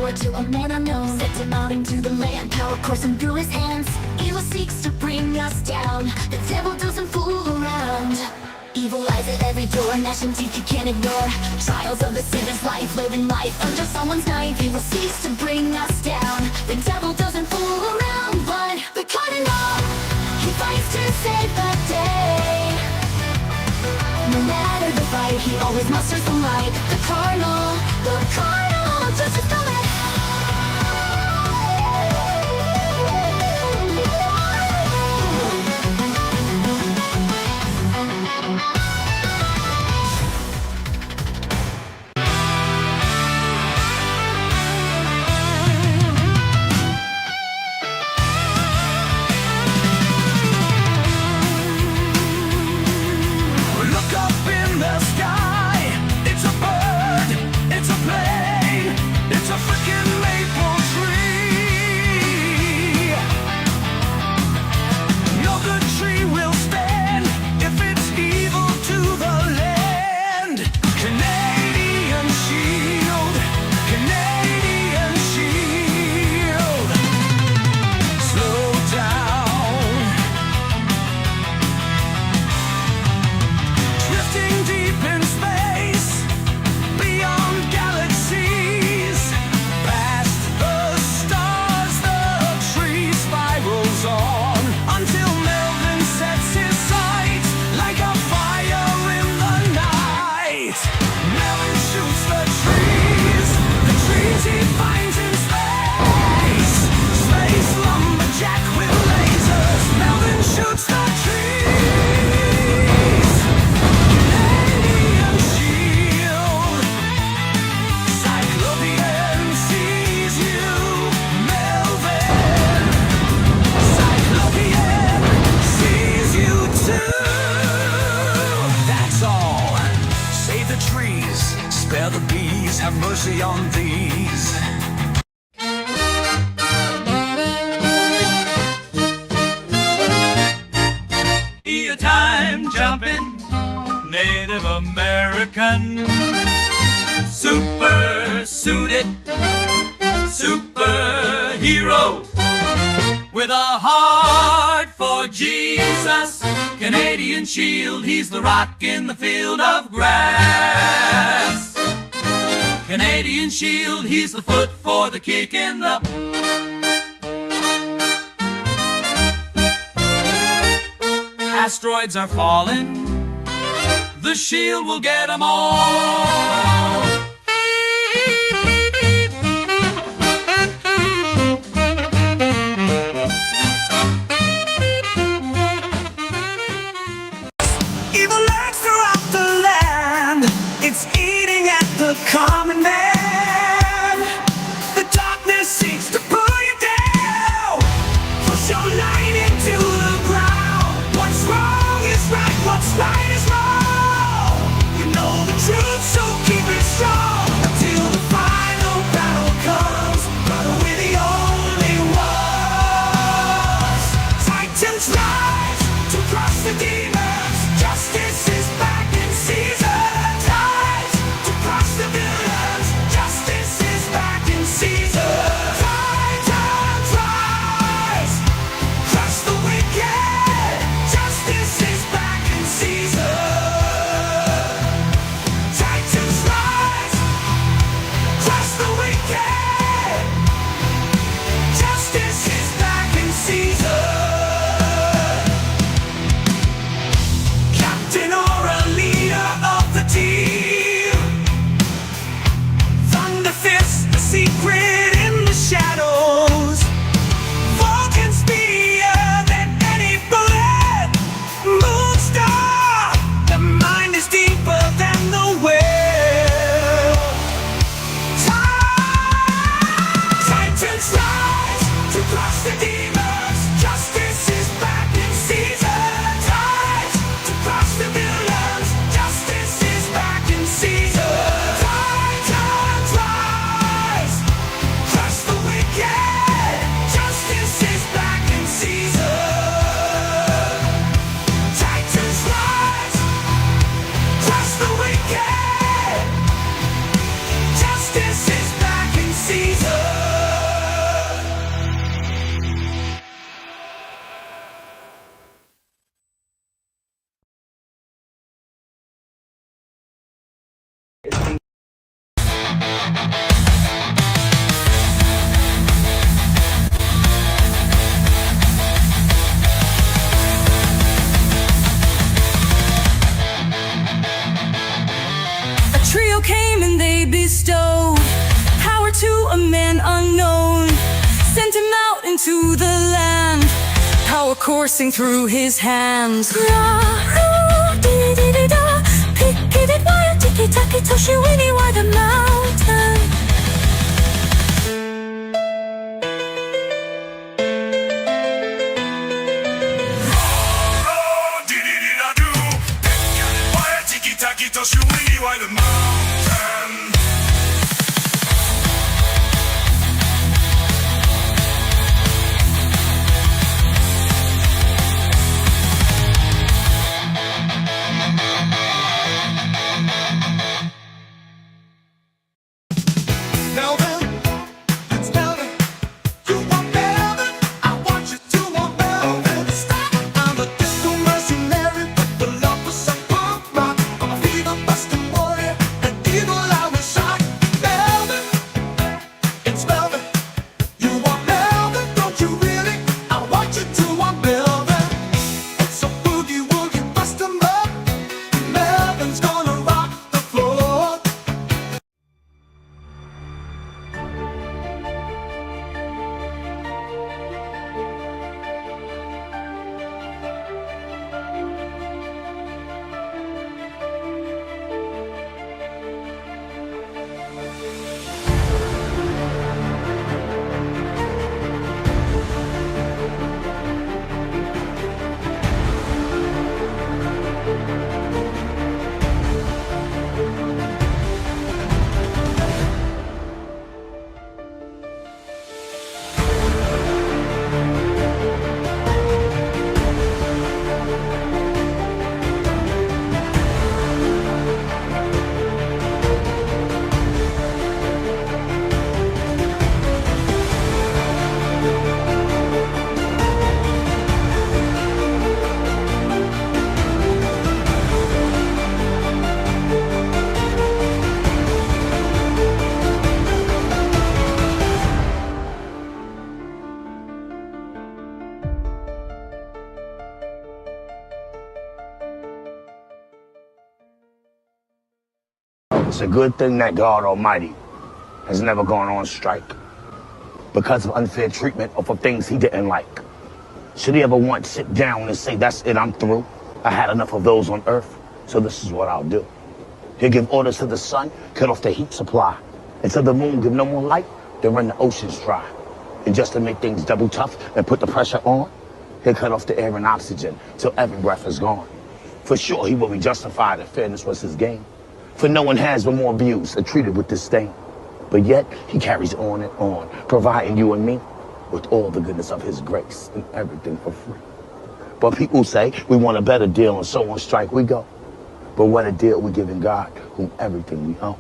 power to a man unknown. Sent him out into the land, power coursing through his hands. Evil seeks to bring us down, the devil doesn't fool around. Evil lies at every door, gnashing teeth you can't ignore. Trials of the sinner's life, living life under someone's knife. Evil seeks to bring us down, the devil doesn't fool around. But the Cardinal, he fights to save the day. No matter the fight, he always musters the light. The Cardinal touches the light. Spare the bees, have mercy on these. A time jumping Native American, super suited superhero with a heart for Jesus. Canadian shield, he's the rock in the field of grass. Canadian shield, he's the foot for the kick in the... Asteroids are falling, the shield will get them all. Evil lurks throughout the land, it's eating at the common man. The darkness seeks to pull you down, push your light into the ground. What's wrong is right, what's right is wrong. You know the truth, so keep it strong until the final battle comes. Brother, we're the only ones. Titans rise to crush the demons. Justice is back in season. Times to crush the villains. Justice is back in season. Titans rise, crush the wicked. Justice is back in season. trio came and they bestowed power to a man unknown, sent him out into the land, power coursing through his hands. Ra-ru-dee-dee-dee-da, pick-a-dee-wire, tiki-taki, toshi-winnie, why the mountain? Why the mountain? Melvin, it's Melvin. You want Melvin? I want you to want Melvin. I'm a disco mercenary, but the love for some punk rock. I'm a fever busting warrior, an evil I will shock. Melvin, it's Melvin. You want Melvin, don't you really? I want you to want Melvin. It's a boogie woogie, bust 'em up. Melvin's gonna rock the floor. It's a good thing that God Almighty has never gone on strike because of unfair treatment or for things he didn't like. Should he ever once sit down and say, that's it, I'm through. I had enough of those on earth, so this is what I'll do. He'll give orders to the sun, cut off the heat supply. And to the moon, give no more light, then run the oceans dry. And just to make things double tough and put the pressure on, he'll cut off the air and oxygen till every breath is gone. For sure, he will be justified if fairness was his game. For no one has been more abused or treated with disdain. But yet, he carries on and on, providing you and me with all the goodness of his grace and everything for free. But people say we want a better deal, and so on strike we go. But what a deal we giving God, whom everything we own.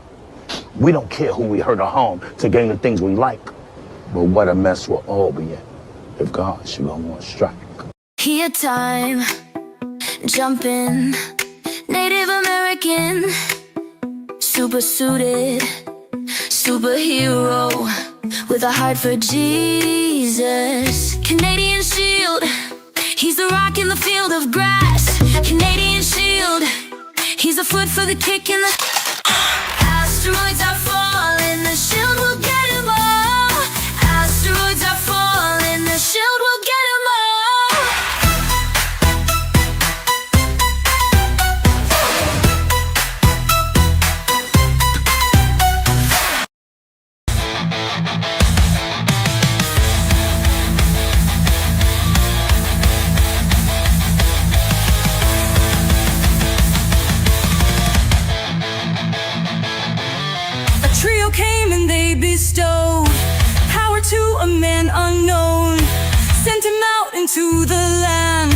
We don't care who we hurt or harm to gain the things we like. But what a mess we'll all be in if God should go on strike. Here time, jump in, Native American, super suited, superhero, with a heart for Jesus. Canadian shield, he's the rock in the field of grass. Canadian shield, he's a foot for the kick in the asteroids are falling, the shield will get him all. Asteroids are falling, the shield will get him all. Trio came and they bestowed power to a man unknown, sent him out into the land,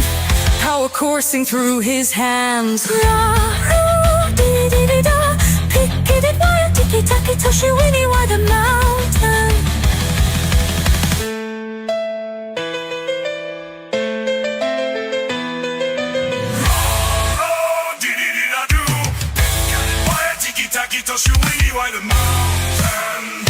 power coursing through his hands. Ra-ru-dee-dee-dee-da, pick-a-dee-wire, tiki-taki, toshi-winnie, why the mountain? Why the mountain?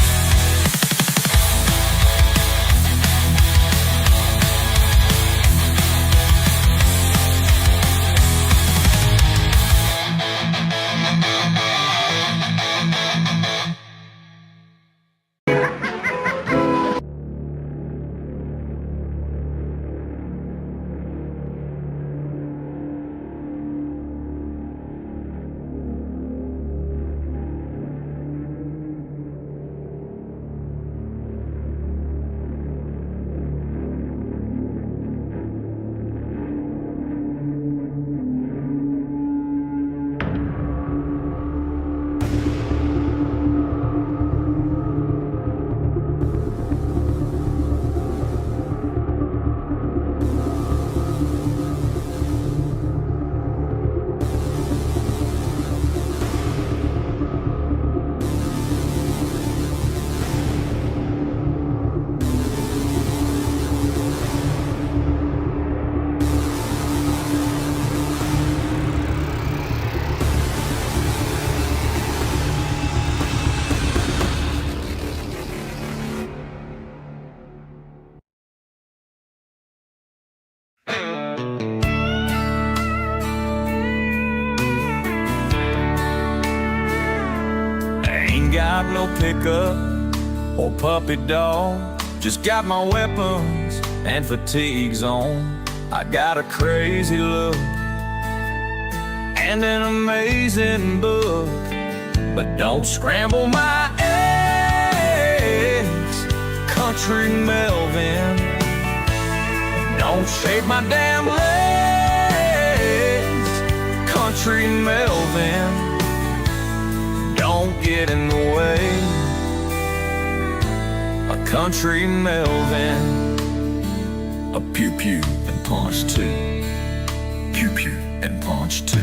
got no pickup or puppy dog, just got my weapons and fatigues on. I got a crazy look and an amazing book, but don't scramble my eggs, Country Melvin. Don't shave my damn legs, Country Melvin. Don't get in the way, a Country Melvin. A pew pew and punch too. Pew pew and punch too.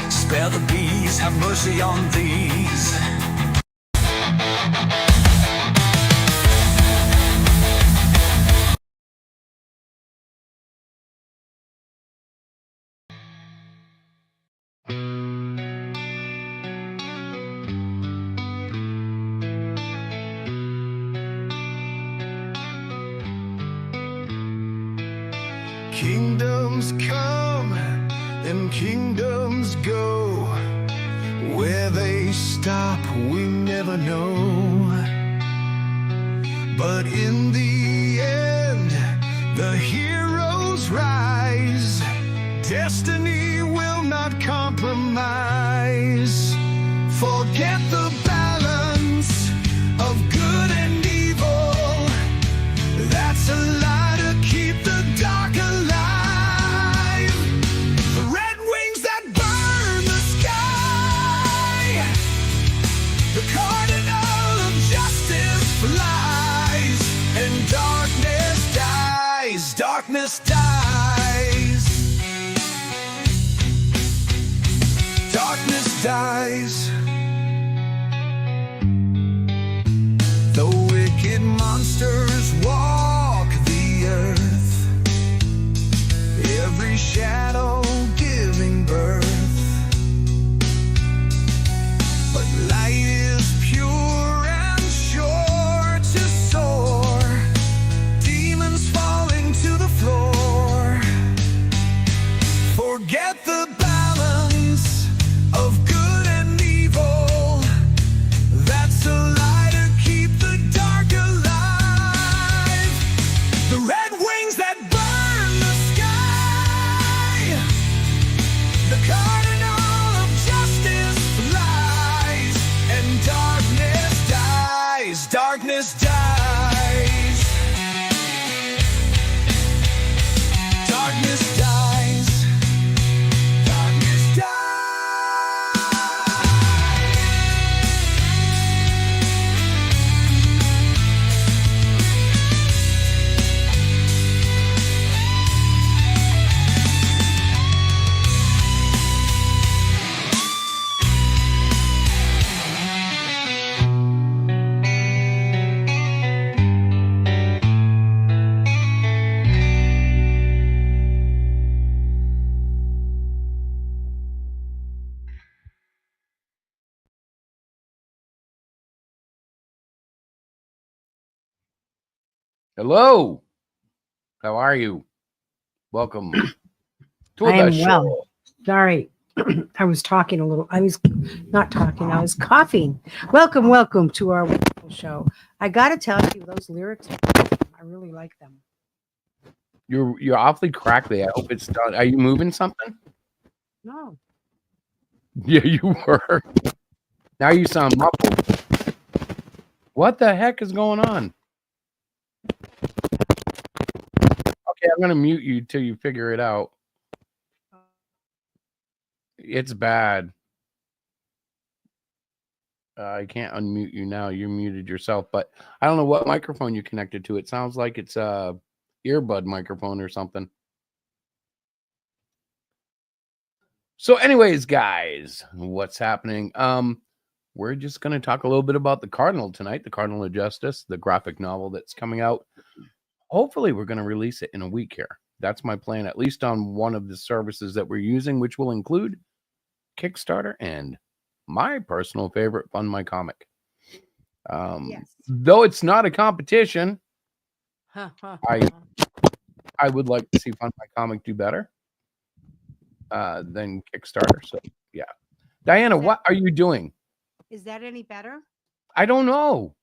Spare the bees, have mercy on these. Kingdoms come and kingdoms go. Where they stop, we never know. But in the end, the heroes rise. Destiny will not compromise. Forget the balance of good and evil. That's a lie to keep the dark alive. The red wings that burn the sky. The Cardinal of justice flies. And darkness dies. Darkness dies. Darkness dies. The wicked monsters walk the earth, every shadow giving birth. But light is pure and sure, Hello. How are you? Welcome to I the am well. show. Sorry. I was talking a little. I was not talking. I was coughing. Welcome to our wonderful show. I got to tell you, those lyrics, I really like them. You're awfully crackly. I hope it's done. Are you moving something? No. Yeah, you were. Now you sound muffled. What the heck is going on? Okay, I'm gonna mute you till you figure it out. It's bad. I can't unmute you now. You muted yourself, but I don't know what microphone you connected to. It sounds like it's a earbud microphone or something. So, anyways, guys, what's happening? We're just going to talk a little bit about the Cardinal tonight, the Cardinal of Justice, the graphic novel that's coming out. Hopefully, we're going to release it in a week here. That's my plan, at least on one of the services that we're using, which will include Kickstarter and my personal favorite, Fund My Comic. Yes. Though it's not a competition, I I would like to see Fund My Comic do better than Kickstarter. So, yeah. Diana, what are you doing? Is that any better? I don't know.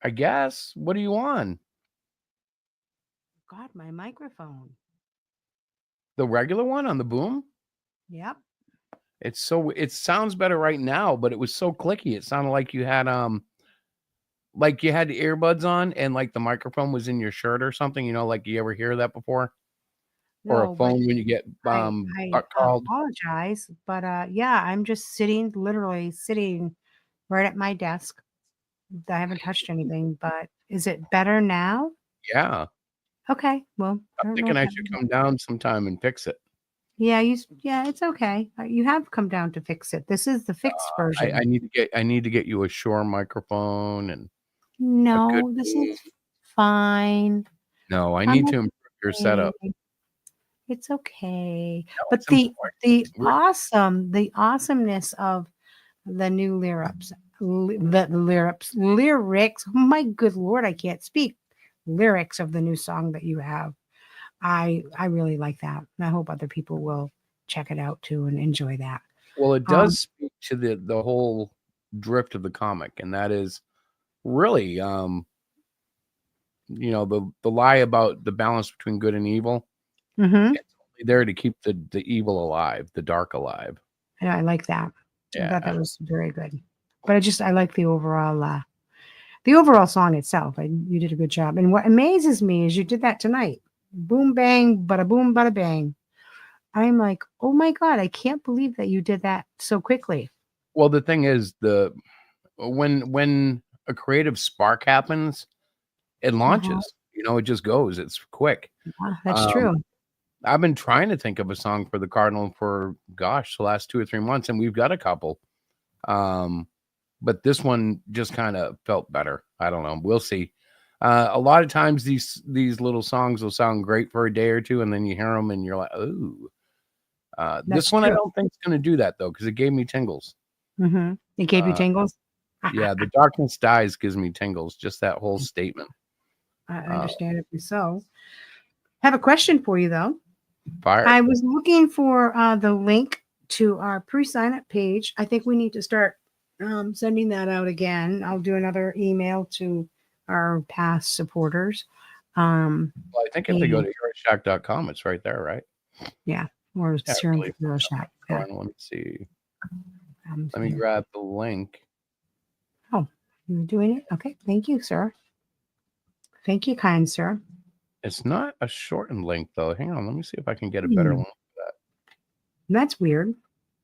I guess. What are you on? God, my microphone. The regular one on the boom? Yep. It sounds better right now, but it was so clicky. It sounded like you had the earbuds on and like the microphone was in your shirt or something, like you ever hear that before? Or No, a phone when you get I called. apologize, but yeah, I'm just literally sitting right at my desk. I haven't touched anything, but is it better now? Yeah. Okay, well, I I'm don't know thinking if I that should come down sometime and fix it. Yeah, it's okay. You have come down to fix it. This is the fixed version. I need to get you a Shure microphone and a good No, this boom. is fine. No, I I'm need to improve your setup. okay. It's okay. No, But it's the important. the awesomeness of the new lyrics, lyrics. Oh my good Lord, I can't speak. Lyrics of the new song that you have. I really like that. And I hope other people will check it out too and enjoy that. Well, it does speak to the whole drift of the comic, and that is really the lie about the balance between good and evil. Mm-hmm. It's only there to keep the evil alive, the dark alive. Yeah, I like that. I thought Yeah. that was very good. But I like the overall song itself. You did a good job. And what amazes me is you did that tonight. Boom bang, bada boom, bada bang. I'm like, oh my God, I can't believe that you did that so quickly. Well, the thing is, when a creative spark happens, it launches. It just goes. It's quick. Yeah, that's true. I've been trying to think of a song for the Cardinal for the last 2 or 3 months, and we've got a couple. But this one just kind of felt better. I don't know. We'll see. A lot of times these little songs will sound great for a day or two, and then you hear them and you're like, "Ooh." This one I don't think is going to do that though, because it gave me tingles. Mm-hmm. It gave you tingles? Yeah, the darkness dies gives me tingles. Just that whole statement. I understandably so. I have a question for you though. Fire. I was looking for the link to our pre-sign up page. I think we need to start sending that out again. I'll do another email to our past supporters. Well, I think if they go to heroeshack.com, it's right there, right? Yeah. Or Serum Hero Shack. Yeah. Let me see. Let me grab the link. Oh, you're doing it? Okay. Thank you, sir. Thank you, kind sir. It's not a shortened link though. Hang on, let me see if I can get a better link for that. That's weird.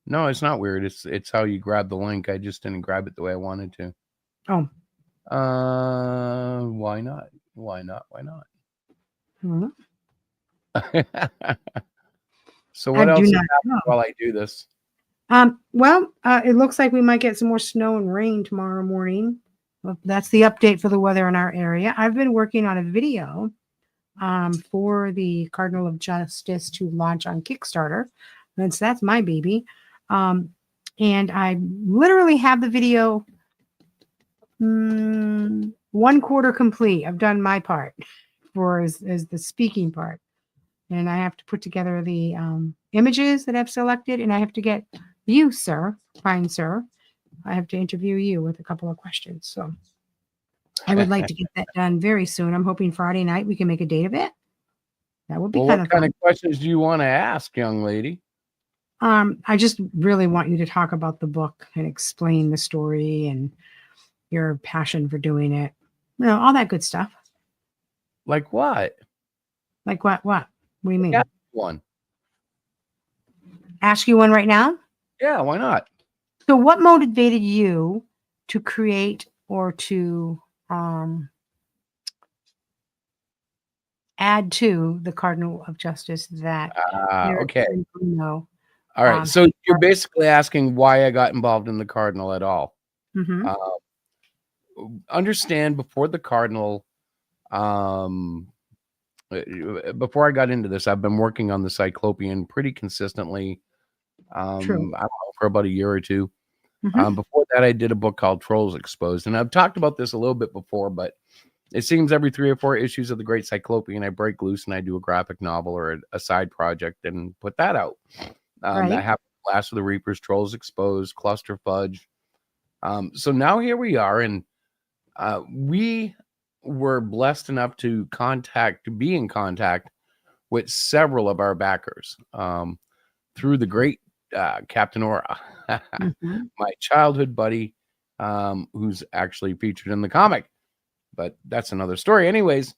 No, it's not weird. It's how you grab the link. I just didn't grab it the way I wanted to. Oh. Why not? Why not? Why not? So what else is happening while I do this? Well, it looks like we might get some more snow and rain tomorrow morning. Well, that's the update for the weather in our area. I've been working on a video for the Cardinal of Justice to launch on Kickstarter. That's my baby. And I literally have the video 1/4 complete. I've done my part for as the speaking part. And I have to put together the images that I've selected, and I have to get you, sir, fine sir. I have to interview you with a couple of questions. So I would like to get that done very soon. I'm hoping Friday night we can make a date of it. That would be Well, kind what of kind fun. of questions do you want to ask, young lady? I just really want you to talk about the book and explain the story and your passion for doing it. All that good stuff. Like what? Like what? What? What do you mean? Yeah, one. Ask you one right now? Yeah, why not? So what motivated you to create or to add to the Cardinal of Justice that Eric Okay. Bruno, All right. So you're basically asking why I got involved in the Cardinal at all. Mhm. Understand before the Cardinal, before I got into this, I've been working on the Cyclopean pretty consistently. True. I don't know, for about a year or two. Mhm. Before that, I did a book called Trolls Exposed, and I've talked about this a little bit before, but it seems every 3 or 4 issues of the Great Cyclopean, I break loose and I do a graphic novel or a side project and put that out. Right. That happened with Last of the Reapers, Trolls Exposed, Cluster Fudge. So now here we are, and we were blessed enough to be in contact with several of our backers through the great Captain Aura, Mhm. my childhood buddy, who's actually featured in the comic. But that's another story. Anyways,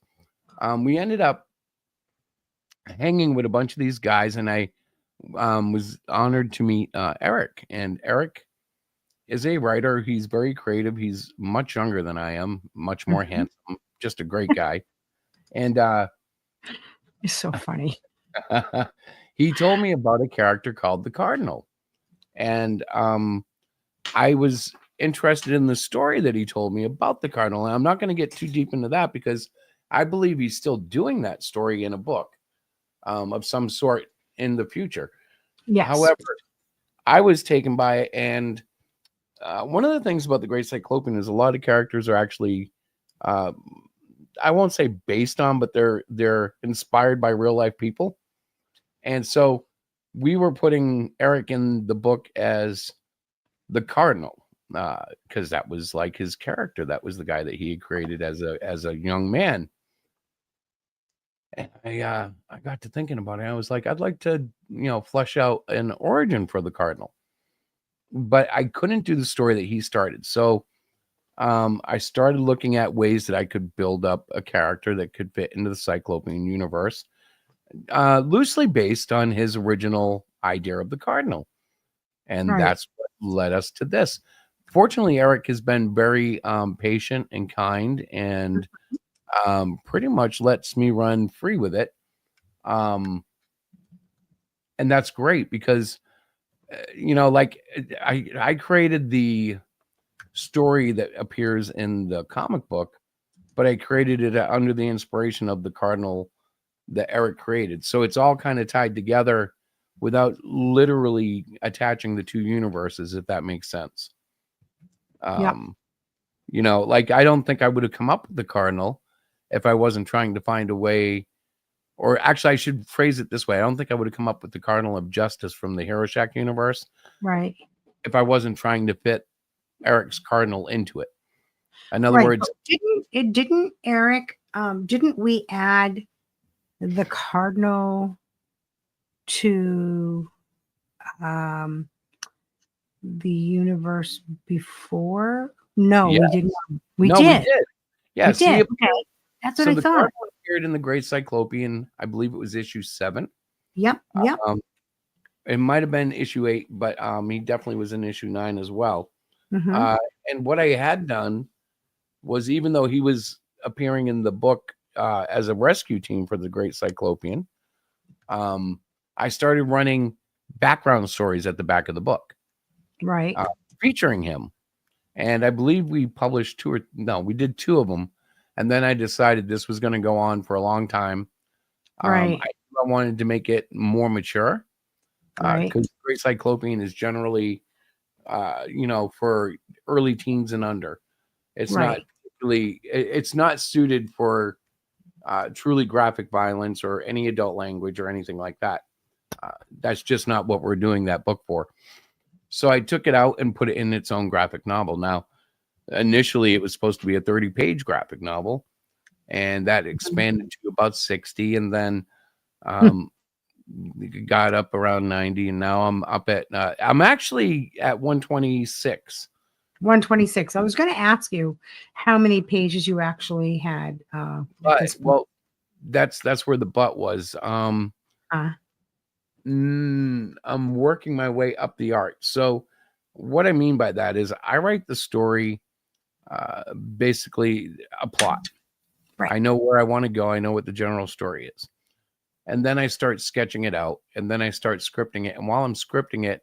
we ended up hanging with a bunch of these guys, and I was honored to meet Eric. And Eric is a writer. He's very creative. He's much younger than I am, much more Mhm. handsome, just a great guy. And It's so funny. he told me about a character called the Cardinal. And I was interested in the story that he told me about the Cardinal. And I'm not going to get too deep into that because I believe he's still doing that story in a book of some sort in the future. Yes. However, I was taken by it, and one of the things about the Great Cyclopean is a lot of characters are actually, I won't say based on, but they're inspired by real life people. And so we were putting Eric in the book as the Cardinal because that was like his character. That was the guy that he had created as a young man. And I got to thinking about it. I was like, I'd like to, flesh out an origin for the Cardinal, but I couldn't do the story that he started. So I started looking at ways that I could build up a character that could fit into the Cyclopean universe, loosely based on his original idea of the Cardinal. And Right. that's what led us to this. Fortunately, Eric has been very patient and kind and pretty much lets me run free with it. And that's great because, like I created the story that appears in the comic book, but I created it under the inspiration of the Cardinal that Eric created. So it's all kind of tied together without literally attaching the two universes, if that makes sense. Yep. Like I don't think I would have come up with the Cardinal if I wasn't trying to find a way, or actually I should phrase it this way. I don't think I would have come up with the Cardinal of Justice from the Hero Shack universe Right. if I wasn't trying to fit Eric's Cardinal into it. In other Right. words, But didn't Eric didn't we add the Cardinal to the universe before? No, yeah. we did not. We No, did. we did. Yeah, We see, did. Okay. That's what so I the thought. Cardinal appeared in the Great Cyclopean. I believe it was issue 7. Yep. Yep. It might have been issue 8, but he definitely was in issue 9 as well. Mhm. And what I had done was, even though he was appearing in the book as a rescue team for the Great Cyclopean, I started running background stories at the back of the book Right. featuring him. And I believe we published we did 2 of them. And then I decided this was going to go on for a long time. Right. I wanted to make it more mature Right. because Great Cyclopean is generally, for early teens and under. It's not Right. actually, it's not suited for truly graphic violence or any adult language or anything like that. That's just not what we're doing that book for. So I took it out and put it in its own graphic novel. Now, initially, it was supposed to be a 30-page graphic novel, and that expanded to about 60, and then got up around 90, and now I'm up at I'm actually at 126. 126. I was going to ask you how many pages you actually had. But well, that's where the butt was. I'm working my way up the art. So what I mean by that is I write the story, basically a plot. Right. I know where I want to go. I know what the general story is. And then I start sketching it out, and then I start scripting it. And while I'm scripting it,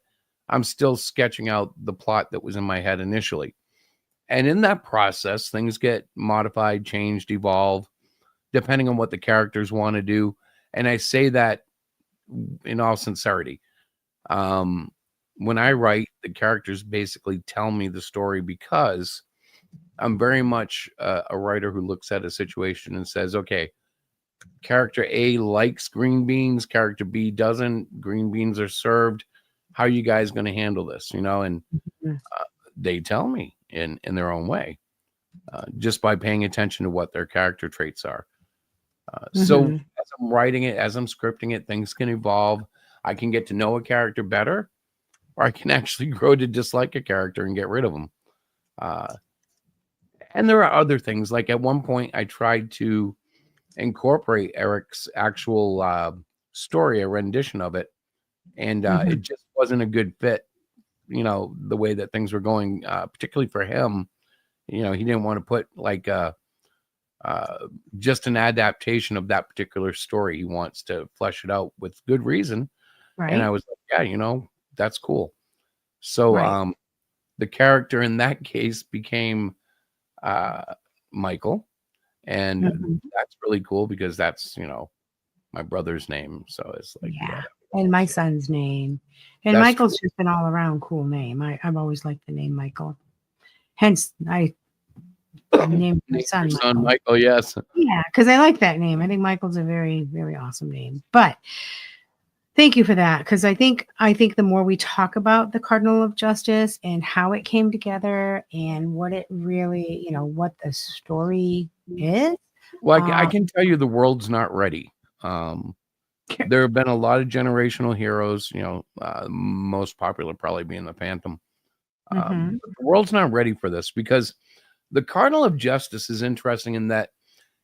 I'm still sketching out the plot that was in my head initially. And in that process, things get modified, changed, evolve, depending on what the characters want to do. And I say that in all sincerity. When I write, the characters basically tell me the story, because I'm very much a writer who looks at a situation and says, okay, character A likes green beans, character B doesn't. Green beans are served. How are you guys going to handle this? And they tell me in their own way, just by paying attention to what their character traits are. So as I'm writing it, as I'm scripting it, things can evolve. I can get to know a character better, or I can actually grow to dislike a character and get rid of them. And there are other things. Like at one point, I tried to incorporate Eric's actual story, a rendition of it, and it just wasn't a good fit. The way that things were going, particularly for him. He didn't want to put like just an adaptation of that particular story. He wants to flesh it out with good reason. Right. And I was like, yeah, that's cool. So the character in that case became Michael. And that's really cool, because that's, my brother's name. So it's like, yeah. And my son's name. And That's Michael's just an all around cool name. I've always liked the name Michael. Hence, I named my son Michael. Yes. Yeah, because I like that name. I think Michael's a very, very awesome name. But thank you for that, because I think the more we talk about the Cardinal of Justice and how it came together and what it really, what the story is. Well, I can tell you the world's not ready. There have been a lot of generational heroes, most popular probably being the Phantom. But the world's not ready for this, because the Cardinal of Justice is interesting in that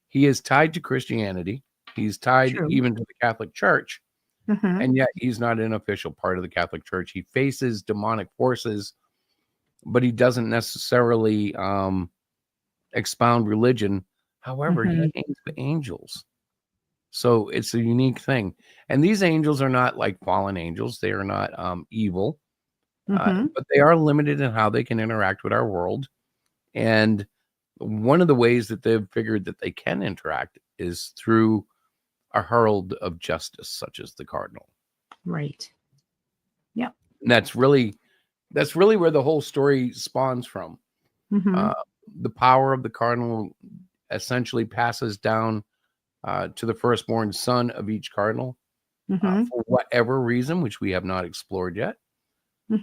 he is tied to Christianity. He's tied even to the Catholic Church. And yet he's not an official part of the Catholic Church. He faces demonic forces, but he doesn't necessarily expound religion. However, he hangs with angels. So it's a unique thing. And these angels are not like fallen angels. They are not evil, but they are limited in how they can interact with our world. And one of the ways that they've figured that they can interact is through a herald of justice, such as the Cardinal. Right. Yep. And that's really where the whole story spawns from. The power of the Cardinal essentially passes down to the firstborn son of each Cardinal for whatever reason, which we have not explored yet.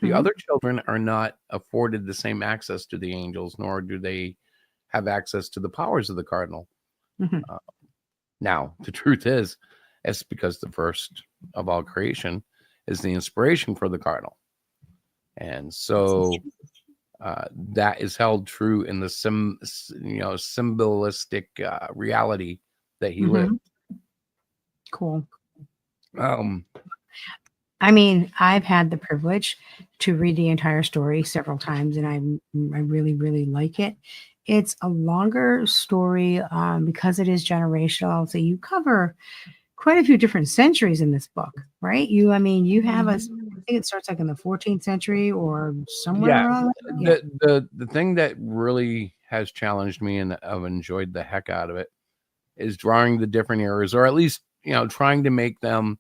The other children are not afforded the same access to the angels, nor do they have access to the powers of the Cardinal. Now, the truth is, it's because the first of all creation is the inspiration for the Cardinal. And so that is held true in the symbolistic reality that he lived. Cool. I mean, I've had the privilege to read the entire story several times, and I really, really like it. It's a longer story because it is generational. So you cover quite a few different centuries in this book, right? You have I think it starts like in the 14th century or somewhere around. The thing that really has challenged me, and I've enjoyed the heck out of it, is drawing the different eras, or at least, trying to make them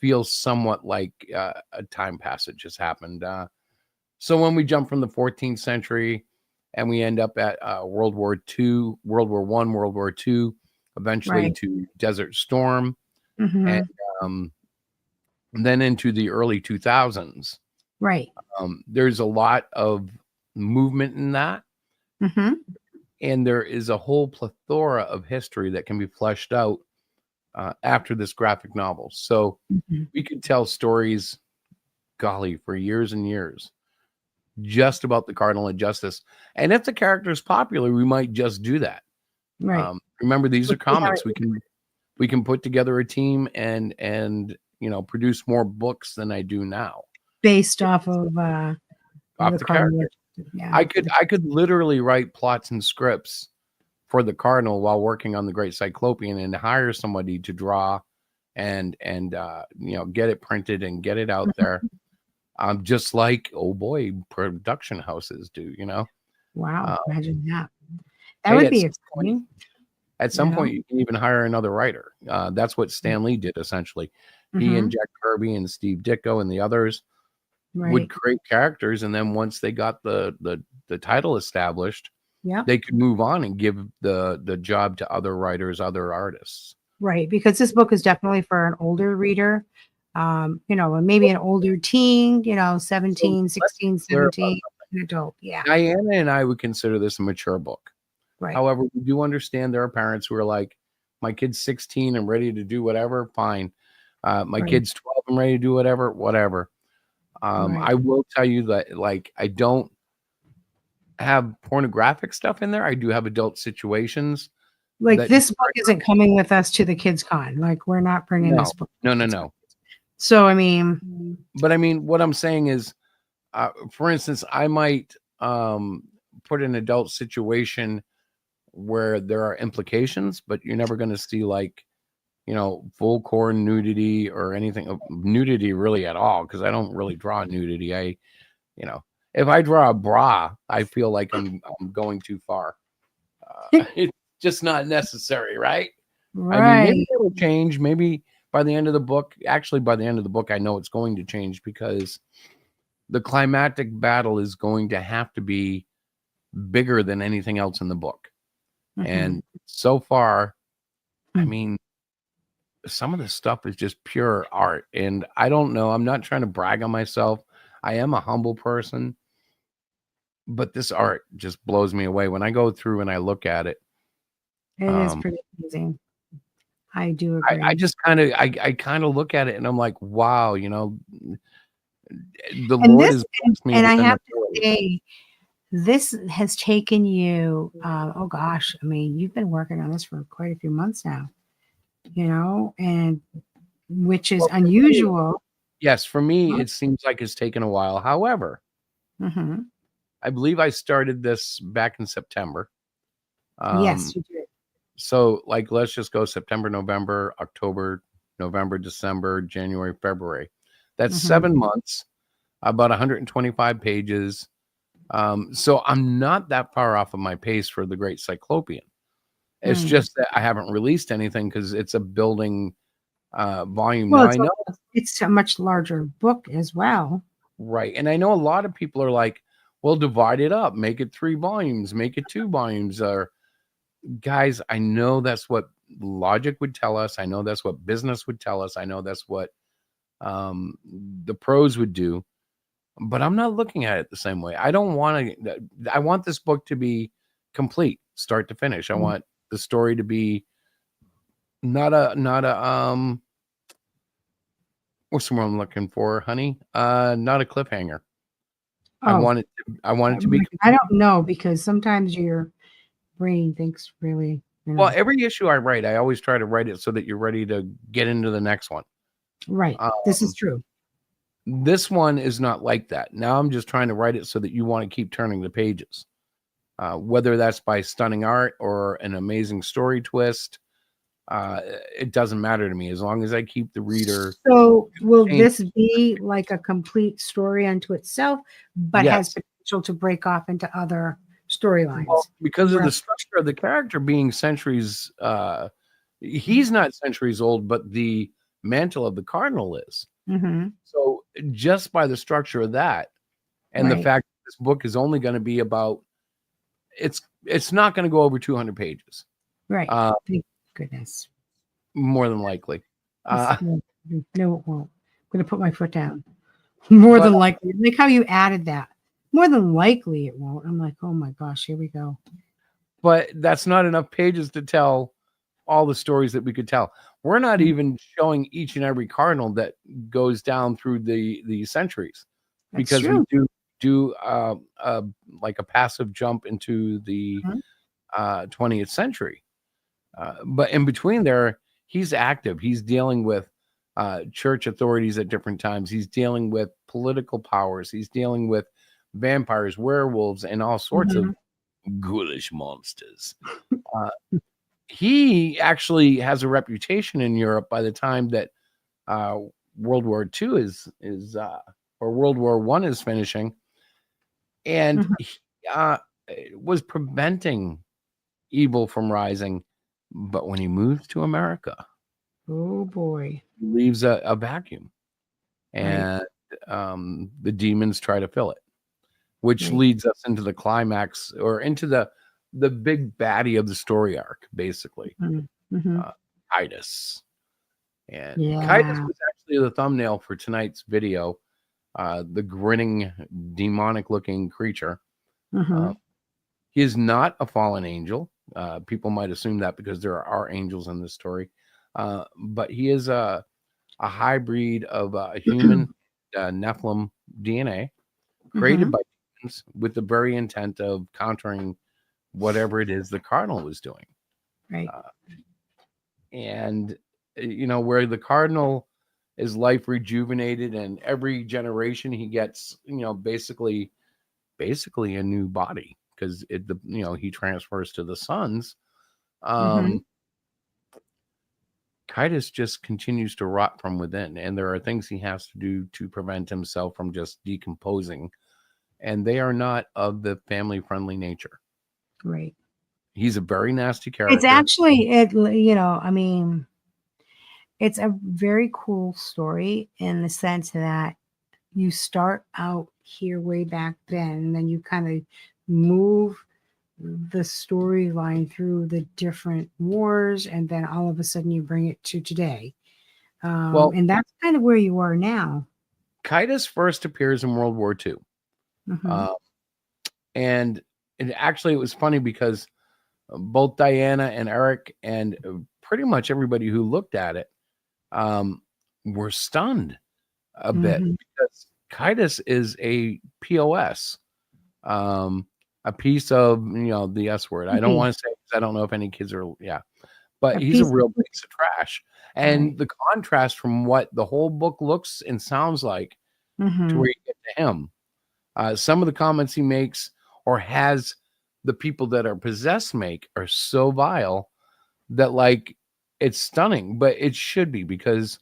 feel somewhat like a time passage has happened. So when we jump from the 14th century, and we end up at World War II, World War One, World War II, eventually Right. to Desert Storm, Hmm. and then into the early 2000s. Right. There's a lot of movement in that, Hmm. and there is a whole plethora of history that can be fleshed out after this graphic novel. So Hmm. we could tell stories, golly, for years and years, just about the Cardinal of Justice. And if the character is popular, we might just do that. Right. Remember, these are We'll see how comics. We can put together a team and produce more books than I do now. Based off of Off the the Cardinal. character. Yeah. I could literally write plots and scripts for the Cardinal while working on the Great Cyclopean and hire somebody to draw and get it printed and get it out there. Just like, oh boy, production houses do, Wow. Uh, Imagine that. That hey, would at be some point, exciting. at some point you can even hire another writer. That's what Stan Lee did essentially. He and Mhm. Jack Kirby and Steve Ditko and the others Right. would create characters, and then once they got the title established, Yeah. they could move on and give the job to other writers, other artists. Right. Because this book is definitely for an older reader, and maybe an older teen, 17, So let's 16, be clear about 17, an adult. Yeah. Diana and I would consider this a mature book. Right. However, we do understand there are parents who are like, my kid's 16 and ready to do whatever, fine. My Right. kid's 12 and ready to do whatever. Right. I will tell you that, like, I don't have pornographic stuff in there. I do have adult situations. Like that this book isn't coming with us to the Kids Con. Like we're not bringing No, this book. no. So I mean, But I mean, what I'm saying is, for instance, I might put an adult situation where there are implications, but you're never going to see, like, full core nudity or anything of nudity really at all, because I don't really draw nudity. If I draw a bra, I feel like I'm going too far. It's just not necessary, right? I mean, maybe right. it'll change. Maybe by the end of the book, actually, by the end of the book, I know it's going to change, because the climactic battle is going to have to be bigger than anything else in the book. Mhm. And so far, I Mm. mean, some of this stuff is just pure art. And I don't know. I'm not trying to brag on myself. I am a humble person, but this art just blows me away. When I go through and I look at it, It is um, pretty amazing. I do I agree. just I kind of look at it and I'm like, wow, the And Lord this, has blessed me and I with an have to ability. say, this has taken you, oh gosh, I mean, you've been working on this for quite a few months now, and which is Well, for me, unusual. yes, for me, Huh? it seems like it's taken a while. However, Mhm. I believe I started this back in September. Yes, you did. So, like, let's just go September, November, October, November, December, January, February. That's Mhm. 7 months, about 125 pages. So I'm not that far off of my pace for the Great Cyclopean. It's Mm. just that I haven't released anything because it's a building volume. Well, Now I know, it's a much larger book as well. right? And I know a lot of people are like, well, divide it up, make it 3 volumes, make it 2 volumes. Or, guys, I know that's what logic would tell us. I know that's what business would tell us. I know that's what the pros would do. But I'm not looking at it the same way. I don't want to. I want this book to be complete, start to finish. I Mm. want the story to be not a what's the word I'm looking for, honey? Not a cliffhanger. I Oh, want it. I want it to be. I don't know, because sometimes your brain thinks really, Well, every issue I write, I always try to write it so that you're ready to get into the next one. right. This is Um, true. this one is not like that. Now I'm just trying to write it so that you want to keep turning the pages. Whether that's by stunning art or an amazing story twist, it doesn't matter to me as long as I keep the reader. So will Change. this be like a complete story unto itself, but has Yes. potential to break off into other storylines? Well, because of the Right. structure of the character being centuries, he's not centuries old, but the mantle of the Cardinal is. Mm-hmm. So just by the structure of that, and the Right. fact that this book is only going to be about it's not going to go over 200 pages, Right. Thank goodness. more than likely. No, it won't. I'm going to put my foot down. More But- than likely. Like how you added that. More than likely it won't. I'm like, oh my gosh, here we go. But that's not enough pages to tell all the stories that we could tell. We're not even showing each and every cardinal that goes down through the centuries, That's because true. we do like a passive jump into the 20th century. But in between there, he's active. He's dealing with church authorities at different times. He's dealing with political powers. He's dealing with vampires, werewolves, and all sorts of ghoulish monsters. He actually has a reputation in Europe by the time that World War II is or World War I is finishing, and he was preventing evil from rising. But when he moves to America, Oh boy. he leaves a vacuum, and the demons try to fill it, which Right. leads us into the climax, or into the big baddie of the story arc, basically. Mm-hmm. Titus. And Yeah. Titus was actually the thumbnail for tonight's video. The grinning, demonic looking creature. Mhm. He is not a fallen angel. People might assume that because there are angels in this story. But he is a hybrid of human Nephilim DNA created by humans with the very intent of countering whatever it is the Cardinal was doing. Right. And where the Cardinal is life rejuvenated, and every generation he gets basically a new body, because he transfers to the sons. Titus just continues to rot from within, and there are things he has to do to prevent himself from just decomposing, and they are not of the family friendly nature. Right. He's a very nasty character. It's actually I mean, it's a very cool story in the sense that you start out here way back then, and then you kind of move the storyline through the different wars, and then all of a sudden you bring it to today. Well, and that's kind of where you are now. Titus first appears in World War II. Mhm. And it was funny because both Diana and Eric and pretty much everybody who looked at it were stunned a bit, because Titus is a POS, a piece of the S word. I don't want to say, because I don't know if any kids are, but he's a real piece of trash. And the contrast from what the whole book looks and sounds like to where you get to him, some of the comments he makes or has the people that are possessed make are so vile that, like, it's stunning. But it should be, because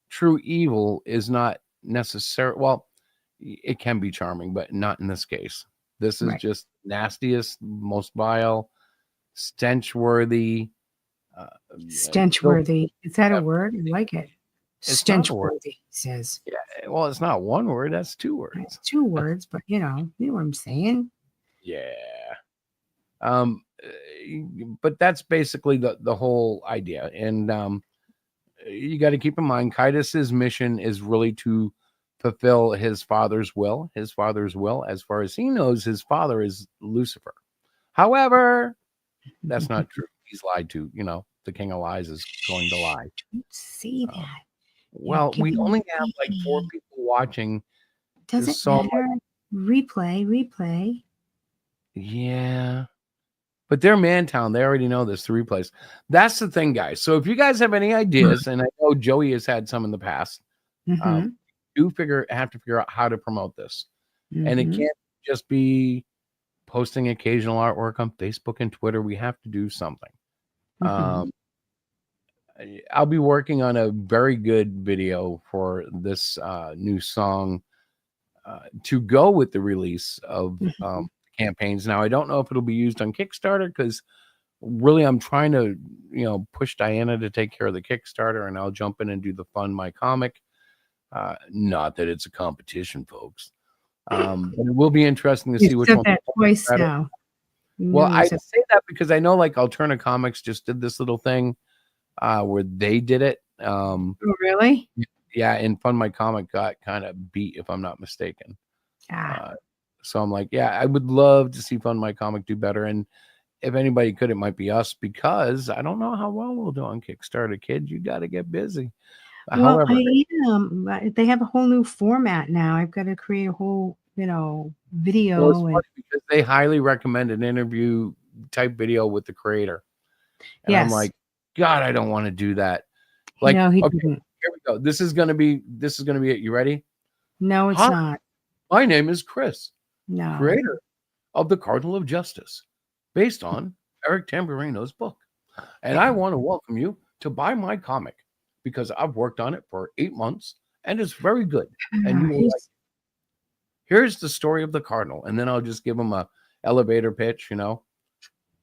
true evil is not necessary. Well, it can be charming, but not in this case. This is just nastiest, most vile, stench-worthy. Stench-worthy. Is that a word? I like it. It's not a word. Stench-worthy, he says. Yeah, well, it's not one word. That's two words. It's two words, but you know what I'm saying. Yeah. But that's basically the whole idea. And you got to keep in mind, Titus's mission is really to fulfill his father's will. His father's will, as far as he knows, his father is Lucifer. However, that's not true. He's lied to. The king of lies is going to lie. Don't say that. Well, we only have like 4 people watching. Doesn't so matter. Replay. Yeah. But they're Mantown. They already know this, the replays. That's the thing, guys. So if you guys have any ideas, and I know Joey has had some in the past, do have to figure out how to promote this. And it can't just be posting occasional artwork on Facebook and Twitter. We have to do something. I'll be working on a very good video for this new song to go with the release of campaigns. Now, I don't know if it'll be used on Kickstarter, because really I'm trying to push Diana to take care of the Kickstarter, and I'll jump in and do the Fund My Comic. Not that it's a competition, folks. But it will be interesting to see which one. That twice now. Well, No, I you said, say that because I know like Alterna Comics just did this little thing where they did it. oh, really? Yeah, and Fund My Comic got kind of beat, if I'm not mistaken. Ah, So I'm like, yeah, I would love to see Fund My Comic do better. And if anybody could, it might be us because I don't know how well we'll do on Kickstarter, kid. You got to get busy. well, However, they have a whole new format now. I've got to create a whole, well, it's video and funny because they highly recommend an interview type video with the creator. And I'm yes. like, God, I don't want to do that. Like, No, he okay, didn't. here we go. This is gonna be it. You ready? No, it's Hi, not. my name is Chris, No. creator of the Cardinal of Justice, based on Eric Tamburino's book. And I want to welcome you to buy my comic because I've worked on it for 8 months and it's very good. And you will like, He's here's the story of the Cardinal. And then I'll just give him a elevator pitch, that's Man,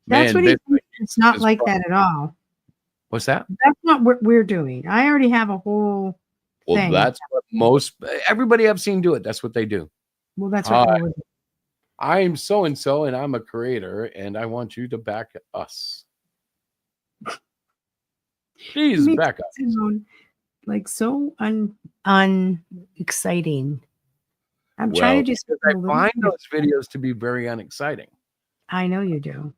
what he basically, thinks. It's not is like fun. that at all. What's that? That's not what we're doing. I already have a whole Well, thing. that's what everybody I've seen do it. That's what they do. Well, that's Hi, what we're doing. I'm so and so, and I'm a creator, and I want you to back us. Please Makes back it us. sound like so unexciting. I'm trying Well, to do because something a I little find different. those videos to be very unexciting. I know you do.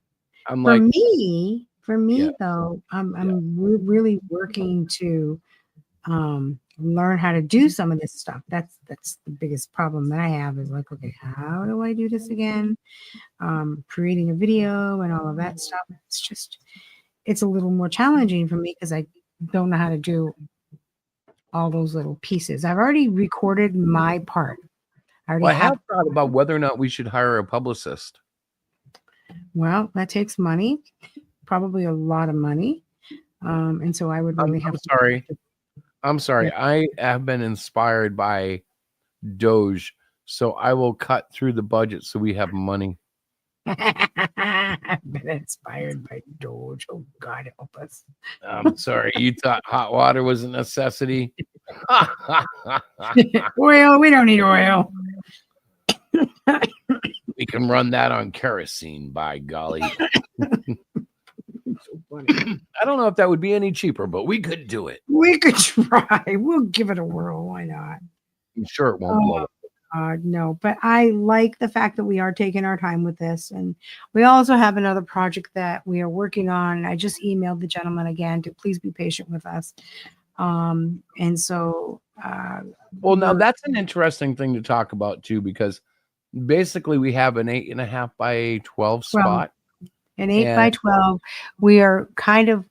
I'm For like, me yeah, though, I'm yeah. really working to learn how to do some of this stuff. That's the biggest problem that I have is like, okay, how do I do this again? Creating a video and all of that stuff. It's a little more challenging for me because I don't know how to do all those little pieces. I've already recorded my part. I already Well, I have. have thought about whether or not we should hire a publicist. Well, that takes money, probably a lot of money. And so I would really have I'm to. sorry. I'm sorry. Yeah. I have been inspired by Doge, so I will cut through the budget so we have money. I've been inspired by Doge. Oh God, help us. I'm sorry. You thought hot water was a necessity? Oil, we don't need oil. We can run that on kerosene, by golly. So funny. I don't know if that would be any cheaper, but we could do it. We could try. We'll give it a whirl. Why not? I'm sure it won't blow up. No, but I like the fact that we are taking our time with this. And we also have another project that we are working on. I just emailed the gentleman again to please be patient with us. And so, Well, now we're- that's an interesting thing to talk about too, because basically we have an 8.5 by 12 spot. an 8 by 12, we are kind of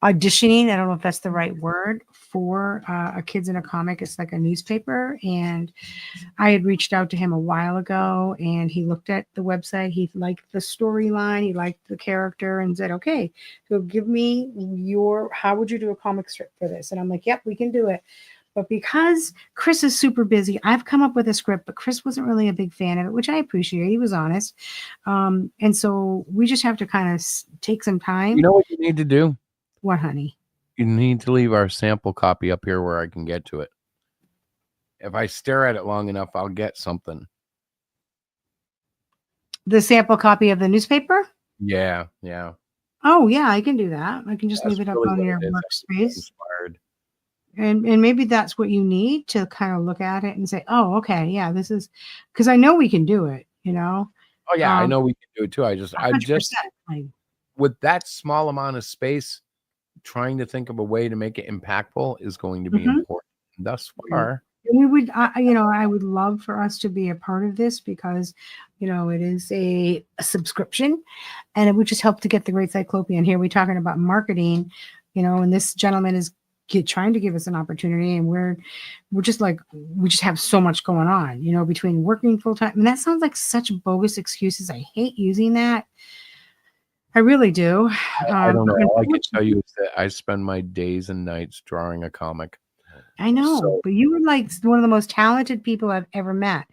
auditioning. I don't know if that's the right word for a kids in a comic. It's like a newspaper. And I had reached out to him a while ago and he looked at the website. He liked the storyline. He liked the character and said, okay, so give me how would you do a comic strip for this? And I'm like, yep, we can do it. But because Chris is super busy, I've come up with a script, but Chris wasn't really a big fan of it, which I appreciate. He was honest. And so we just have to kind of take some time. You know what you need to do? What, honey? You need to leave our sample copy up here where I can get to it. If I stare at it long enough, I'll get something. The sample copy of the newspaper? Yeah, yeah. Oh, yeah, I can do that. I can just That's leave it up really on what your it is. workspace. Inspired. And maybe that's what you need to kind of look at it and say, oh, okay, yeah, this is because I know we can do it, Oh yeah, I know we can do it too. I just 100%. Like, with that small amount of space, trying to think of a way to make it impactful is going to be important. Thus far, and we would, I would love for us to be a part of this because, it is a subscription and it would just help to get the Great Cyclopean here. We're talking about marketing, and this gentleman is trying to give us an opportunity and we're just like, we just have so much going on, between working full time. And that sounds like such bogus excuses. I hate using that. I really do. I don't know. All I can tell you is that I spend my days and nights drawing a comic. I know, So- but you were like one of the most talented people I've ever met.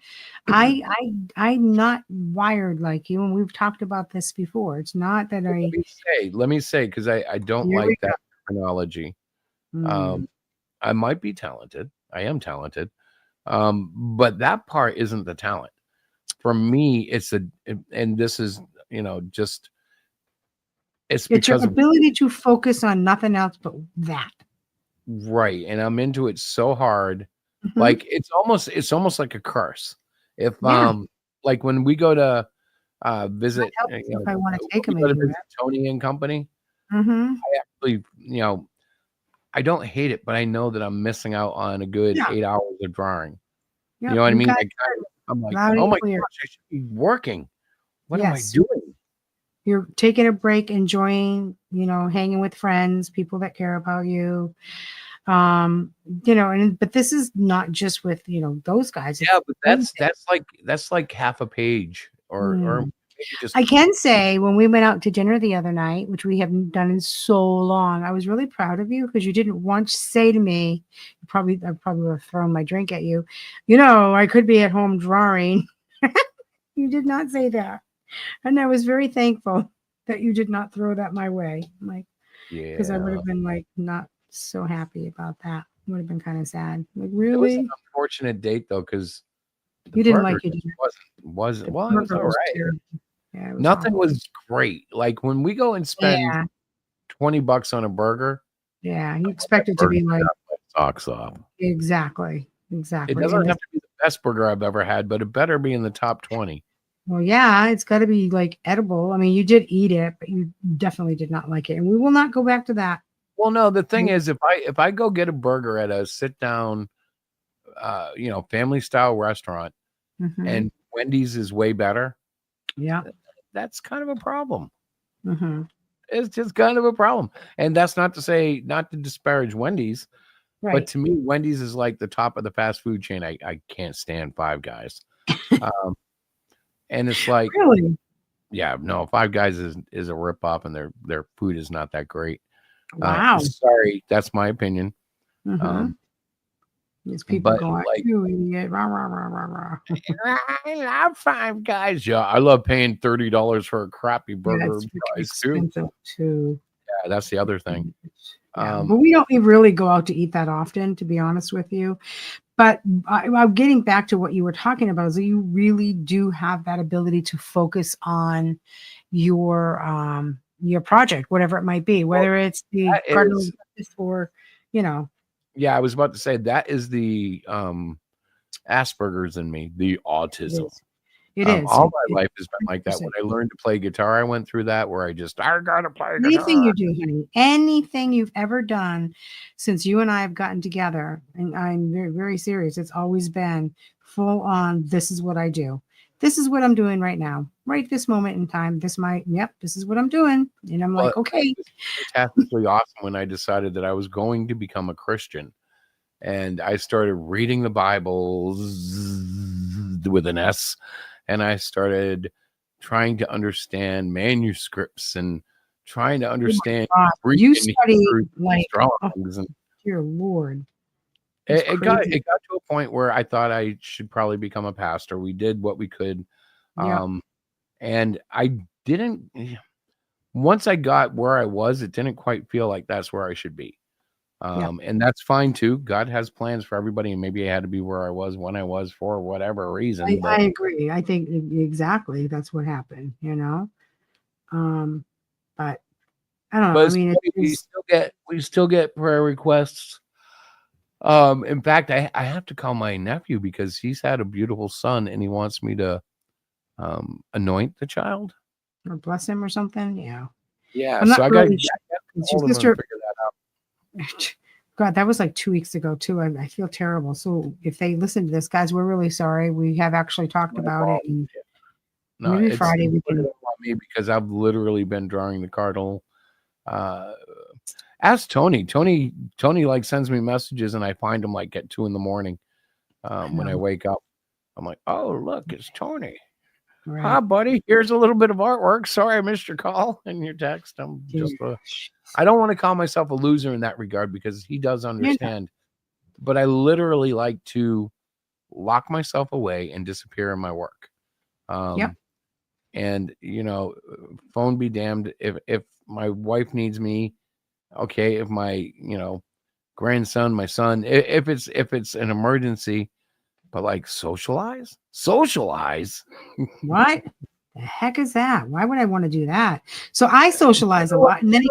I'm not wired like you, and we've talked about this before. It's not that Let me say, because I don't Here we like that terminology. Mm. I might be talented. I am talented. But that part isn't the talent. for me, and this is, just it's It's your because of ability to focus on nothing else but that. right, and I'm into it so hard. Mhm. Like it's almost like a curse. If Yeah, like when we go to might visit, help see if I wanna take we him go and to do visit that. Tony and company, Mhm. I actually, I don't hate it, but I know that I'm missing out on a good Yeah, 8 hours of drawing. You know yep, what I you mean? guys heard it I'm like, loud oh and my clear. gosh, I should be working. What am I Yes, doing? you're taking a break, enjoying, hanging with friends, people that care about you. Um, but this is not just with, those guys, it's Yeah, but Wednesday. that's like half a page or Mm. maybe just I can say when we went out to dinner the other night, which we haven't done in so long, I was really proud of you because you didn't once say to me, I probably would have thrown my drink at you. I could be at home drawing. You did not say that. And I was very thankful that you did not throw that my way. Like, because I would yeah. have been like not so happy about that. Would have been kind of sad. Like, It was an really? unfortunate date though, because the You didn't burger like your just dinner. wasn't The well, it was burger all was right. terrible. Yeah, it was Nothing awful. was great. Like when we go and spend Yeah. 20 bucks on a burger, Yeah. You I want that expect it to burger be to like have my socks off. exactly. It Exactly. doesn't And have it's to be the best burger I've ever had, but it better be in the top 20. well, yeah, it's got to be like edible. I mean, you did eat it, but you definitely did not like it. And we will not go back to that. Well, no, the thing is if I go get a burger at a sit down family style restaurant Mm-hmm. and Wendy's is way better, Yeah. that's kind of a problem. Mm-hmm. It's just kind of a problem. And that's not to say not to disparage Wendy's, but Right. to me, Wendy's is like the top of the fast food chain. I can't stand Five Guys. Um, and it's like, Really? yeah, no, Five Guys is a rip off and their food is not that great. Wow. Sorry, that's my opinion. Mm-hmm. Um, These people but going, like you idiot. Rah, rah, rah, rah, rah. I love Five Guys. Yeah, I love paying $30 for a crappy Yeah, burger that's and freaking fries too. expensive too. Yeah, that's the other thing. Yeah, Um, but we don't really go out to eat that often, to be honest with you. But I'm getting back to what you were talking about, is that you really do have that ability to focus on your project, whatever it might be, well, whether it's the that Cardinal is, or, you know, yeah, I was about to say that is the Asperger's in me, the it autism. is. It is. All It my life has been like that. When 100%. I learned to play guitar, I went through that where I gotta play Anything guitar. you do, honey, anything you've ever done since you and I have gotten together, and I'm very, very serious, it's always been full on. This is what I do. This is what I'm doing right now, right this moment in time. This is what I'm doing. And I'm Well, like, okay, it was fantastically awesome when I decided that I was going to become a Christian. And I started reading the Bible with an S, and I started trying to understand manuscripts and trying to oh understand my God, Greek you and study Hebrew like, oh, drawings, and dear Lord, it's it crazy. got to a point where I thought I should probably become a pastor. We did what we could, Yeah, um, and I didn't. Once I got where I was, it didn't quite feel like that's where I should be. yeah. And that's fine too. God has plans for everybody, and maybe I had to be where I was when I was for whatever reason. I But agree. I think exactly that's what happened. Um, but I don't know. I it's mean, funny, it's we still get prayer requests. In fact, I have to call my nephew because he's had a beautiful son, and he wants me to anoint the child. or bless him or something. Yeah. Yeah, I'm so not I got to really get sure. It's your hold of him and sister. figure that out. God, that was like 2 weeks ago too. I feel terrible. So if they listen to this, guys, we're really sorry. We have actually talked My about fault. it, and No, maybe it's Friday we put it can. all on me because I've literally been drawing the Cardinal. Uh, Ask Tony. Tony like sends me messages and I find him like at 2 in the morning. When I wake up, I'm like, oh look, it's Tony. Hi, Right. buddy. Here's a little bit of artwork. Sorry, I missed your call and your text. I'm just I don't want to call myself a loser in that regard because he does You're not. understand. But I literally like to lock myself away and disappear in my work. Yep. And phone be damned if my wife needs me. Okay, if my grandson, my son, if it's an emergency, But like socialize. What the heck is that? Why would I want to do that? So I socialize a lot, and then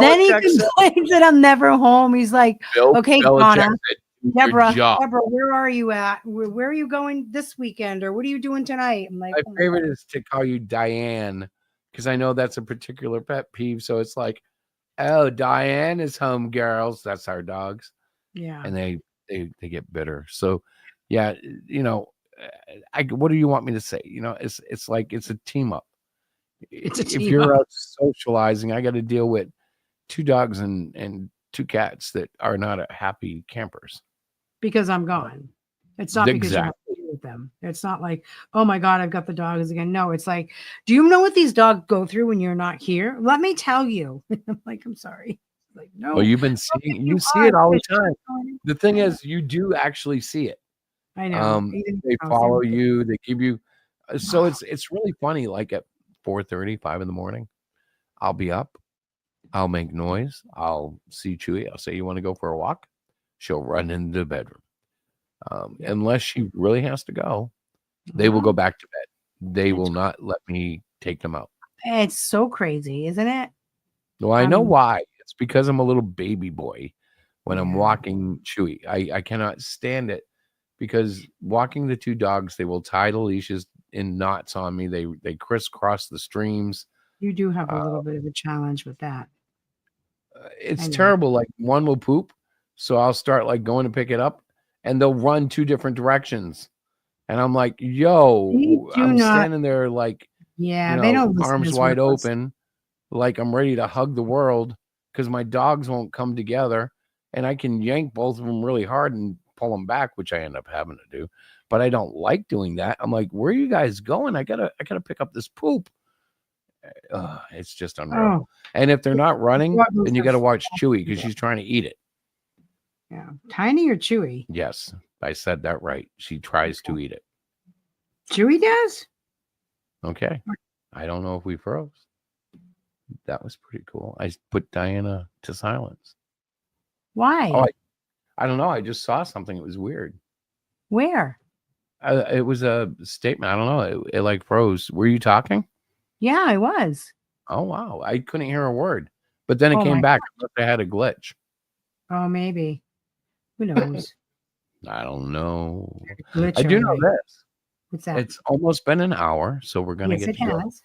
then he complains that I'm never home. He's like, Bill "Okay, Belichick Donna, said, "Do your Deborah, job." where are you at? Where are you going this weekend, or what are you doing tonight?" I'm like, My "Oh my favorite God." is to call you Diane because I know that's a particular pet peeve. So it's like, oh, Diane is home, girls. That's our dogs, Yeah, and they get bitter. So, yeah, you know, what do you want me to say? You know, it's like it's a team up. it's a If team you're up out socializing, I got to deal with two dogs and two cats that are not happy campers. because I'm gone. It's not because you have Exactly. to deal with them. It's not like, oh my God, I've got the dogs again. No, it's like, do you know what these dogs go through when you're not here? Let me tell you. I'm like, I'm sorry. Like, no, Well, you've been I'll seeing, pick you you see up. it all the It's just time. going- The thing is, you do actually see it. I know. Even They house, follow everything. you, they give you so it's really funny, like at 4:30, 5 in the morning, I'll be up, I'll make noise, I'll see Chewy, I'll say, "You wanna go for a walk?" She'll run into the bedroom. Unless she really has to go, they will go Well, back to bed. They will it's not let me take them out. it's so crazy, isn't it? Well, I know Um, why. It's because I'm a little baby boy when I'm yeah, walking Chewy. I cannot stand it because walking the two dogs, they will tie the leashes in knots on me. They crisscross the streams. you do have a Uh, little bit of a challenge with that. I it's know. terrible. Like one will poop, so I'll start like going to pick it up, and they'll run two different directions. And I'm like, They yo, do I'm not, standing there like, yeah, they don't listen arms as wide well as open, like I'm ready to hug the world because my dogs won't come together. And I can yank both of them really hard and pull them back, which I end up having to do. But I don't like doing that. I'm like, where are you guys going? I gotta pick up this poop. It's just unreal. oh, And if they're not running, what goes then you the got to watch fuck Chewy through because that? she's trying to eat it. Yeah, tiny or chewy? Yes, I said that right. She tries to eat it. Chewy does? Okay. I don't know if we froze. That was pretty cool. I put Diana to silence. Why? Oh, I don't know. I just saw something. It was weird. Where? It was a statement. I don't know. It like froze. Were you talking? Yeah, I was. Oh, wow. I couldn't hear a word. But then it Oh came my, back. I must have had a glitch. oh, maybe. Who knows? I don't know. Glitch I do on know my, this. what's that? It's almost been an hour, so we're gonna Yes, get it to go. has.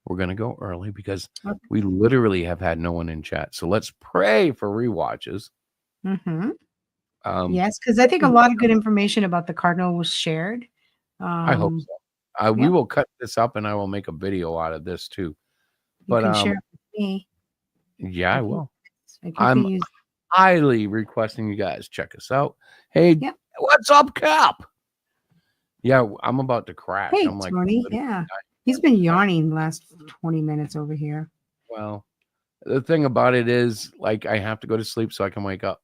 We're gonna go early because Okay. we literally have had no one in chat. So let's pray for rewatches. Mm-hmm. Um, Yes, because I think a lot of good information about the Cardinal was shared. I hope Um, so. We yep, will cut this up, and I will make a video out of this too. you But can share it with me. yeah, I If you, will. if you I'm can use, highly requesting you guys check us out. Hey, yep. what's up, Cap? Yeah, I'm about to crash. Hey, I'm like, Tony. Yeah, he's been yawning the last 20 minutes over here. well, the thing about it is, like, I have to go to sleep so I can wake up,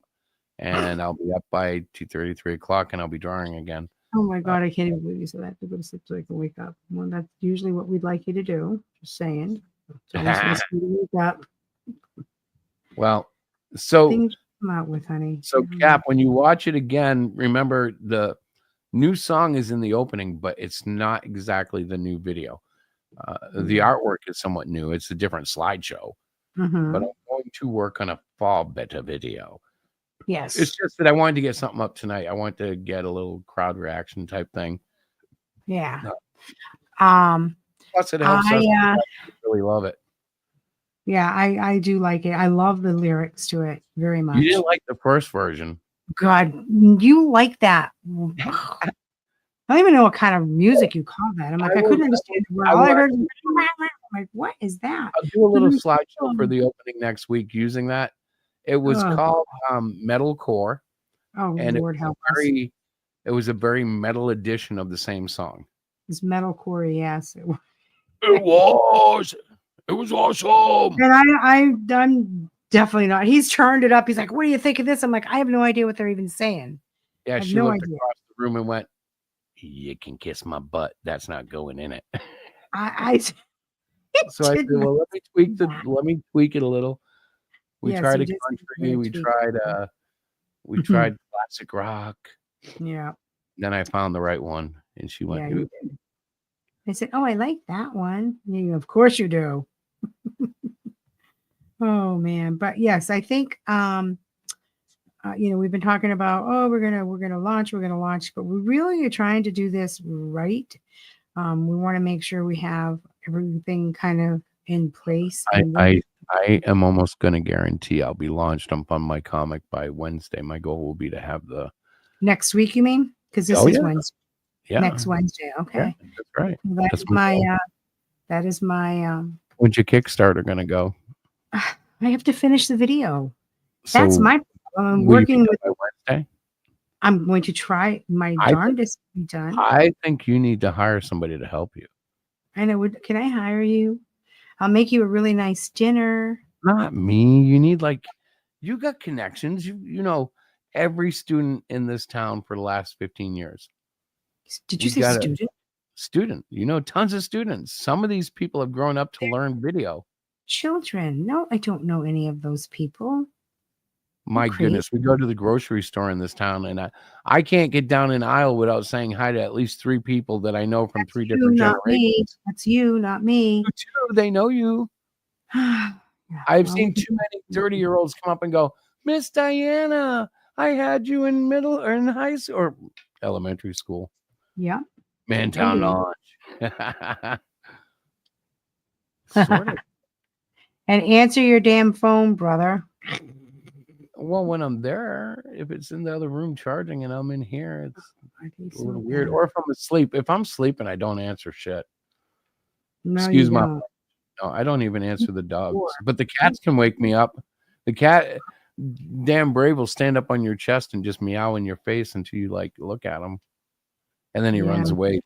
and I'll be up by 2:30, 3 o'clock, and I'll be drawing again. Oh my God, I can't even believe you said I have to go to sleep so I can wake up. Well, that's usually what we'd like you to do. Just saying. Tony's supposed to wake up. Well, so Things to come out with, honey. so Cap, when you watch it again, remember the new song is in the opening, but it's not exactly the new video. The artwork is somewhat new. It's a different slideshow, but Mm-hmm. I'm going to work on a fall beta video. Yes. It's just that I wanted to get something up tonight. I want to get a little crowd reaction type thing. Yeah. No. Plus it helps us. I I really love it. yeah, I do like it. I love the lyrics to it very much. You didn't like the first version. God, you like that. I don't even know what kind of music you call that. I'm like, I couldn't understand the word. All I heard was I'm like, what is that? I'll do a little slideshow for the opening next week using that. It was called Metalcore. Oh, And Lord help us. it was a very metal edition of the same song. It's metalcore, yes. It was awesome. And I'm definitely not. He's turned it up. He's like, what do you think of this? I'm like, I have no idea what they're even saying. Yeah, I have she no looked idea. across the room and went, "You can kiss my butt. That's not going in it." I So I said, didn't. "Well, let me tweak it a little." We Yes, tried you a did say country. you were We tweaking. tried classic rock. Yeah. Then I found the right one, and she went, Yeah, you did. I said, "Oh, I like that one." Of course you do. Oh man, but yes, I think we've been talking about, oh, we're gonna launch, but we really are trying to do this right. We want to make sure we have everything kind of in place. I am almost going to guarantee I'll be launched up on my comic by Wednesday. My goal will be to have the next week, you mean? Because this is Wednesday. Yeah. Next Wednesday. Okay. Yeah, that's right. That's that is my When's your Kickstarter going to go? I have to finish the video. That's my problem. I'm will you working be done with by Wednesday. I'm going to try my darndest to be done. I think you need to hire somebody to help you. I know. Can I hire you? I'll make you a really nice dinner. Not me. You need you got connections. You know every student in this town for the last 15 years. Did you say student? Student. You know tons of students. Some of these people have grown up to learn video. Children. No, I don't know any of those people. My goodness, we go to the grocery store in this town, and I can't get down an aisle without saying hi to at least 3 people that I know from 3 different generations. That's you, not me. You too. They know you. I've seen too many 30-year-olds come up and go, Miss Diana, I had you in middle or in high school or elementary school. Yeah. Mantown Launch. Sort of. And answer your damn phone, brother. Well, when I'm there, if it's in the other room charging and I'm in here, it's a little weird. Or if I'm asleep. If I'm sleeping, I don't answer shit. No, Excuse my. No, I don't even answer the dogs. But the cats can wake me up. The cat, damn brave, will stand up on your chest and just meow in your face until you look at him, and then he runs away.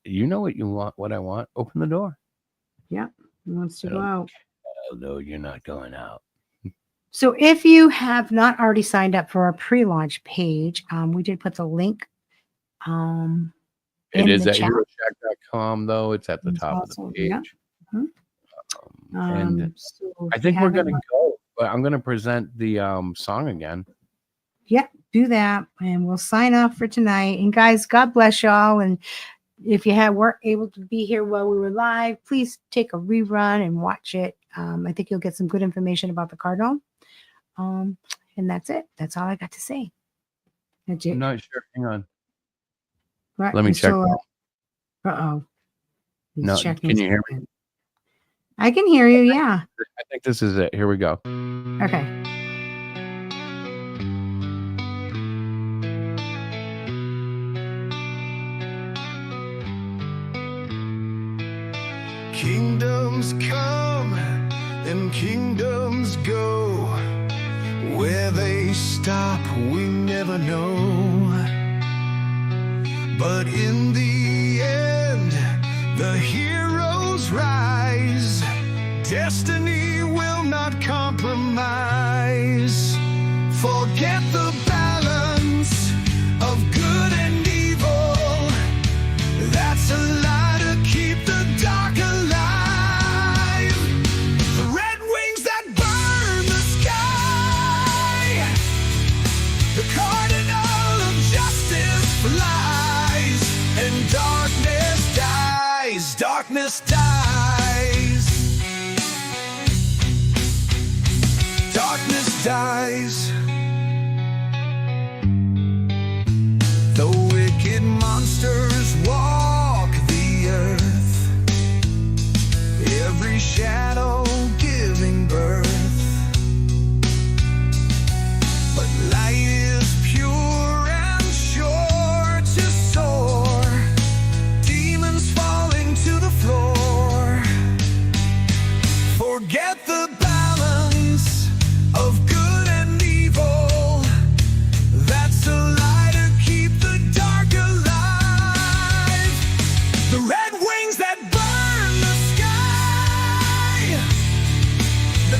You know what you want? What I want? Open the door. Yeah, he wants to go out. No, you're not going out. So if you have not already signed up for our pre-launch page, we did put the link. It is at Euroshack.com, though. It's at the top of the page. Yeah. And so I think we're going to go, but I'm going to present the song again. Yeah, do that. And we'll sign off for tonight. And guys, God bless y'all. And if you weren't able to be here while we were live, please take a rerun and watch it. I think you'll get some good information about the Cardinal. And that's it. That's all I got to say. That's it. I'm not sure. Hang on. Right. Let me check. Uh-oh. No, can you hear me? I can hear you, yeah. I think this is it. Here we go. Okay. Kingdoms come and kingdoms go. Where they stop, we never know. But in the end, the heroes rise. Destiny will not compromise. Forget the balance of good and evil. That's a lie to keep the dark alive. The red wings that burn the sky. The Cardinal of justice flies. And darkness dies. Darkness dies. Darkness dies. The wicked monsters walk the earth, every shadow giving birth. But light is pure and sure to soar, demons falling to the floor. Forget the balance of good and evil. That's a lie to keep the dark alive. The red wings that burn the sky. The